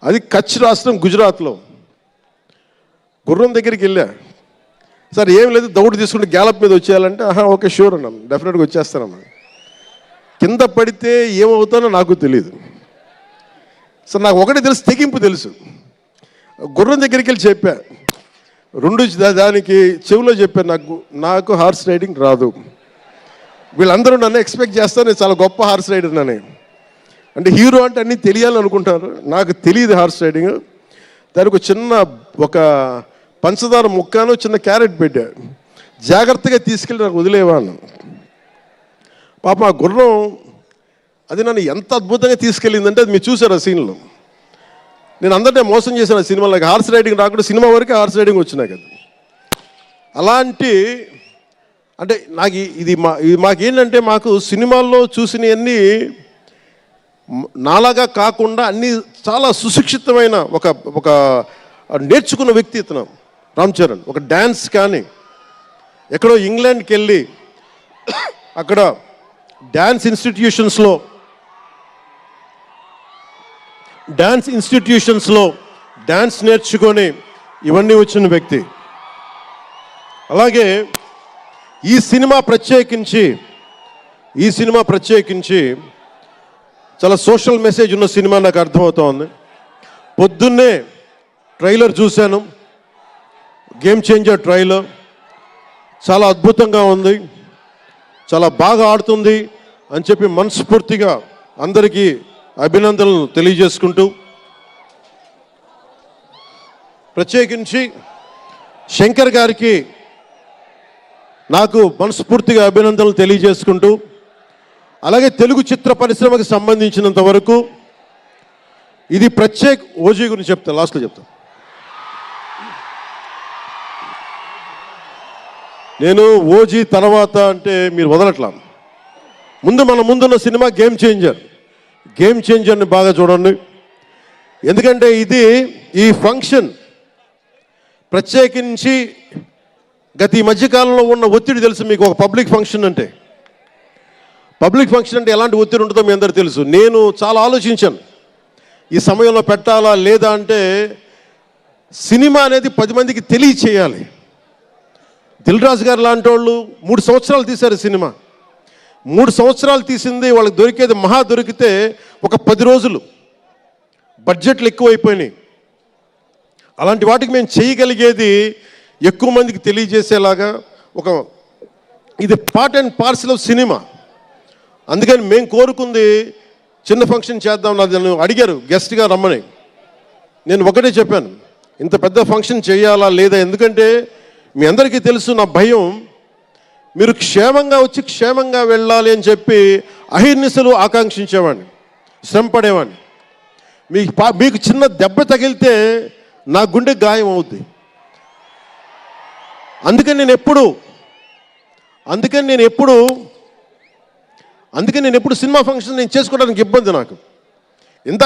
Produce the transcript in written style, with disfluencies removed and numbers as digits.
అది కచ్ రాష్ట్రం, గుజరాత్లో. గుర్రం దగ్గరికి వెళ్ళా, సార్ ఏం లేదు దౌడు తీసుకుంటే గ్యాలప్ మీద వచ్చేయాలంటే ఓకే షూర్ అన్నాను, డెఫినెట్గా వచ్చేస్తానన్నా. కింద పడితే ఏమవుతానో నాకు తెలియదు సార్, నాకు ఒకటి తెలుసు, తెగింపు తెలుసు. గుర్రం దగ్గరికి వెళ్ళి చెప్పా, దానికి చెవిలో చెప్పాను, నాకు హార్స్ రైడింగ్ రాదు. వీళ్ళందరూ నన్ను ఎక్స్పెక్ట్ చేస్తారు నేను చాలా గొప్ప హార్స్ రైడర్ అని. అంటే హీరో అంటే అన్నీ తెలియాలనుకుంటారు, నాకు తెలియదు హార్స్ రైడింగ్. దానికి చిన్న ఒక పంచదార ముక్కను చిన్న క్యారెట్ పెట్టా, జాగ్రత్తగా తీసుకెళ్ళి నాకు వదిలేవాను. పాపం ఆ గుర్రం అది నన్ను ఎంత అద్భుతంగా తీసుకెళ్ళిందంటే అది మీరు చూసారు ఆ సీన్లో. నేను అందరినీ మోసం చేశాను ఆ సినిమాలో, హార్స్ రైడింగ్ రాకుండా సినిమా వరకే హార్స్ రైడింగ్ వచ్చినాయి కదా. అలాంటి అంటే నాకు ఇది మాకేంటంటే మాకు సినిమాల్లో చూసినవన్నీ నాలాగా కాకుండా అన్నీ చాలా సుశిక్షితమైన ఒక నేర్చుకున్న వ్యక్తి ఇతను రామ్ చరణ్. ఒక డ్యాన్స్ కానీ ఎక్కడో ఇంగ్లాండ్కి వెళ్ళి అక్కడ డ్యాన్స్ ఇన్స్టిట్యూషన్స్లో డ్యాన్స్ నేర్చుకొని ఇవన్నీ వచ్చిన వ్యక్తి. అలాగే ఈ సినిమా ప్రత్యేకించి చాలా సోషల్ మెసేజ్ ఉన్న సినిమా నాకు అర్థమవుతోంది. పొద్దున్నే ట్రైలర్ చూశాను, గేమ్ చేంజర్ ట్రైలర్ చాలా అద్భుతంగా ఉంది, చాలా బాగా ఆడుతుంది అని చెప్పి మనస్ఫూర్తిగా అందరికీ అభినందనలు తెలియజేసుకుంటూ, ప్రత్యేకించి శంకర్ గారికి నాకు మనస్ఫూర్తిగా అభినందనలు తెలియజేసుకుంటూ, అలాగే తెలుగు చిత్ర పరిశ్రమకు సంబంధించినంత వరకు ఇది ఓజీ గురించి చెప్తాను, లాస్ట్లో చెప్తాను. నేను ఓజీ తర్వాత అంటే మీరు వదలట్లా. మన ముందున్న సినిమా గేమ్ చేంజర్ని బాగా చూడండి. ఎందుకంటే ఈ ఫంక్షన్ ప్రత్యేకించి ఈ మధ్యకాలంలో ఉన్న ఒత్తిడి తెలుసు మీకు. ఒక పబ్లిక్ ఫంక్షన్ అంటే ఎలాంటి ఒత్తిడి ఉంటుందో మీ అందరూ తెలుసు. నేను చాలా ఆలోచించాను ఈ సమయంలో పెట్టాలా లేదా అంటే, సినిమా అనేది 10 మందికి తెలియచేయాలి. దిల్ రాజు గారు లాంటి వాళ్ళు 3 సంవత్సరాలు తీశారు సినిమా. 3 సంవత్సరాలు తీసింది వాళ్ళకి దొరికేది దొరికితే ఒక 10 రోజులు, బడ్జెట్లు ఎక్కువైపోయినాయి. అలాంటి వాటికి మేము చేయగలిగేది ఎక్కువ మందికి తెలియజేసేలాగా ఇది part and parcel of cinema. అందుకని మేము కోరుకుంది చిన్న ఫంక్షన్ చేద్దాం. నన్ను అడిగారు గెస్ట్గా రమ్మని, నేను ఒకటే చెప్పాను, ఇంత పెద్ద ఫంక్షన్ చేయాలా లేదా, ఎందుకంటే మీ అందరికీ తెలుసు నా భయం. మీరు క్షేమంగా వచ్చి క్షేమంగా వెళ్ళాలి అని చెప్పి అహిర్నిశలు ఆకాంక్షించేవాడిని, శ్రమ పడేవాడిని. మీకు చిన్న దెబ్బ తగిలితే నా గుండె గాయం అవుద్ది. అందుకని నేను ఎప్పుడు సినిమా ఫంక్షన్ చేసుకోవడానికి ఇబ్బంది నాకు. ఇంత